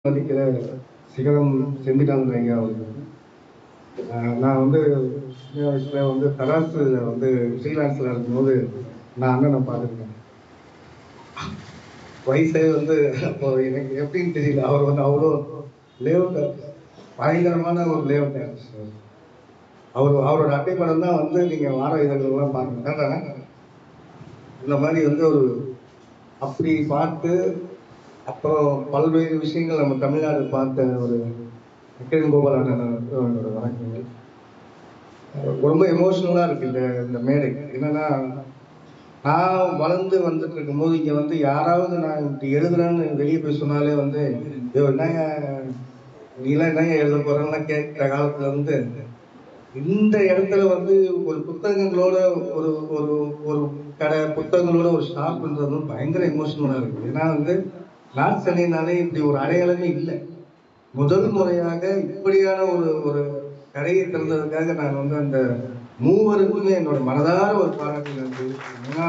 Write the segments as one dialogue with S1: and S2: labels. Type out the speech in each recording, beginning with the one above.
S1: மதிக்கிற சிகரம் செந்திநாதன் ஐயா அவர்கள். நான் வந்து சின்ன வயசுல வந்து தராசுல வந்து ஃப்ரீலான்ஸில் இருக்கும்போது நான் அண்ணனை பார்த்துருக்கேன். வயசே வந்து அப்போ எனக்கு எப்படின்னு தெரியல. அவர் வந்து அவ்வளோ லேஅவுட் பயங்கரமான ஒரு லேஅவுட் ஆர்டிஸ்ட். அவரோட அட்டைப்படம் தான் வந்து நீங்கள் வார இதழ்கள்லாம் பார்க்கணும். இந்த மாதிரி வந்து ஒரு அப்படி பார்த்து அப்புறம் பல்வேறு விஷயங்கள் நம்ம தமிழ்நாடு பார்த்த ஒரு கோபால் அண்ணனோட வணக்கங்கள். ரொம்ப எமோஷனலாக இருக்கு இந்த மேடை. என்னன்னா, நான் வளர்ந்து வந்துட்டு இருக்கும்போது இங்கே வந்து யாராவது நான் இப்படி எழுதுறேன்னு வெளியே போய் சொன்னாலே வந்து என்னங்க நீலாம் என்னங்க எழுத போறேன்னா கேட்குற காலத்துல வந்து இந்த இடத்துல வந்து ஒரு புத்தகங்களோட ஒரு ஒரு ஒரு கடை புத்தகங்களோட ஒரு ஷாப்ன்றது பயங்கர எமோஷனலாக இருக்கு. ஏன்னா வந்து நாட் சென்னைனாலே இப்படி ஒரு அடையாளமே இல்லை. முதல் முறையாக இப்படியான ஒரு ஒரு கடையை திறந்ததுக்காக நான் வந்து அந்த மூவருக்குமே என்னோட மனதார ஒரு பாராட்டு நன்றி. ஏன்னா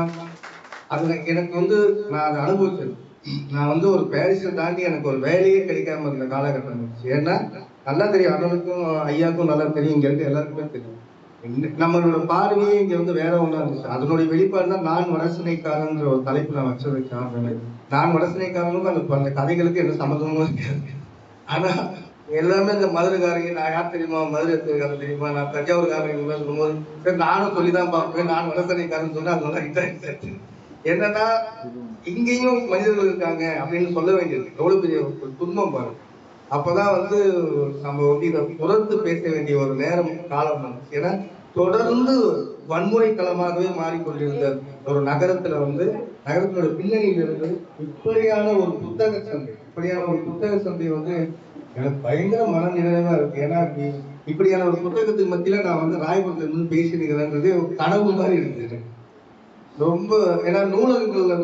S1: அதுல எனக்கு வந்து நான் அதை அனுபவிச்சது. நான் வந்து ஒரு பாரிஸை தாண்டி எனக்கு ஒரு வேலையே கிடைக்காம இருந்த காலகட்டம் இருந்துச்சு. ஏன்னா நல்லா தெரியும், அண்ணனுக்கும் ஐயாவுக்கும் நல்லா தெரியும், இங்க இருக்க எல்லாருக்குமே தெரியும். நம்மளோட பார்வையே இங்க வந்து வேற ஒன்றா இருந்துச்சு. அதனுடைய வெளிப்பாடு தான் நான் வடசினைக்காரன்ற ஒரு தலைப்பு நான் வச்சதுக்கு காரணமே. நான் வடசினைக்காரனுக்கும் அந்த கதைகளுக்கு என்ன சம்மந்தமும் இருக்காது. ஆனா எல்லாமே இந்த மதுரைக்காரங்க, நான் யார் தெரியுமா, மதுரை தெரியுமா, நான் தஞ்சாவூர்காரங்க சொல்லும்போது நானும் சொல்லிதான் பார்ப்பேன், நான் வடசனைக்காரன் சொன்னா அது நல்லா இதாகிட்டு. என்னன்னா இங்கேயும் மனிதர்கள் இருக்காங்க அப்படின்னு சொல்ல வேண்டியது எவ்வளவு பெரிய ஒரு துன்பம் பாருங்க. அப்பதான் வந்து நம்ம வந்து இதை புறத்து பேச வேண்டிய ஒரு நேரம் காலம் வந்துச்சு. ஏன்னா தொடர்ந்து வன்முறை களமாகவே மாறிக்கொண்டிருந்த ஒரு நகரத்துல வந்து நகரத்தோட பின்னணியில் இருந்து இப்படியான ஒரு புத்தக சந்தை வந்து எனக்கு பயங்கர மன நிறைவா இருக்கு. ஏன்னா இப்படியான ஒரு புத்தகத்துக்கு மத்தியில நான் வந்து ராயபுரத்துல இருந்து பேசினுக்கிறேன்றது கனவு மாதிரி இருக்குது ரொம்ப. ஏன்னா நூலகங்கள்ல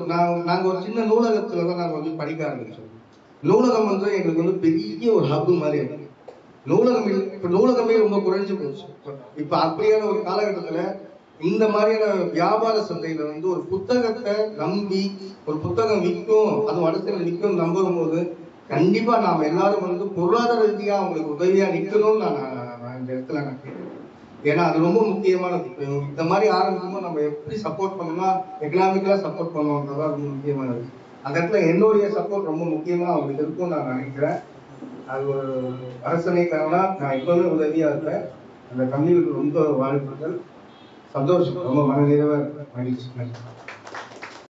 S1: நாங்க ஒரு சின்ன நூலகத்துலதான் நாங்க வந்து படிக்க ஆரம்பிச்சோம். நூலகம் வந்து எங்களுக்கு வந்து பெரிய ஒரு ஹப் மாதிரி இருக்கு. நூலகமே ரொம்ப குறைஞ்சு போச்சு. இப்ப அப்படியான ஒரு காலகட்டத்துல இந்த மாதிரியான வியாபார சந்தையில வந்து ஒரு புத்தகத்தை நம்பி ஒரு புத்தகம் விற்கும், அது வடத்தில் விற்கும் நம்பும் போது கண்டிப்பா நாம எல்லாரும் வந்து பொருளாதார ரீதியா அவங்களுக்கு உதவியா நிக்கணும்னு நான் இந்த இடத்துல நான் கேட்கிறேன். ஏன்னா அது ரொம்ப முக்கியமானது. இந்த மாதிரி ஆரம்பிக்கும்போது நம்ம எப்படி சப்போர்ட் பண்ணணும்னா எக்கனாமிக்கலா சப்போர்ட் பண்ணுவோம்ன்றதான் ரொம்ப முக்கியமானது. அந்த இடத்துல என்னுடைய சப்போர்ட் ரொம்ப முக்கியமா அவங்களுக்கு இருக்கும்னு நான் நினைக்கிறேன். அது ஒரு அரசனைக்காரனா நான் எப்பவுமே உதவியா இருப்பேன். அந்த கம்யூனிட்டி ரொம்ப வாழ்த்துக்கள். சந்தோஷம், ரொம்ப மனநிறைவா மகிழ்ச்சி.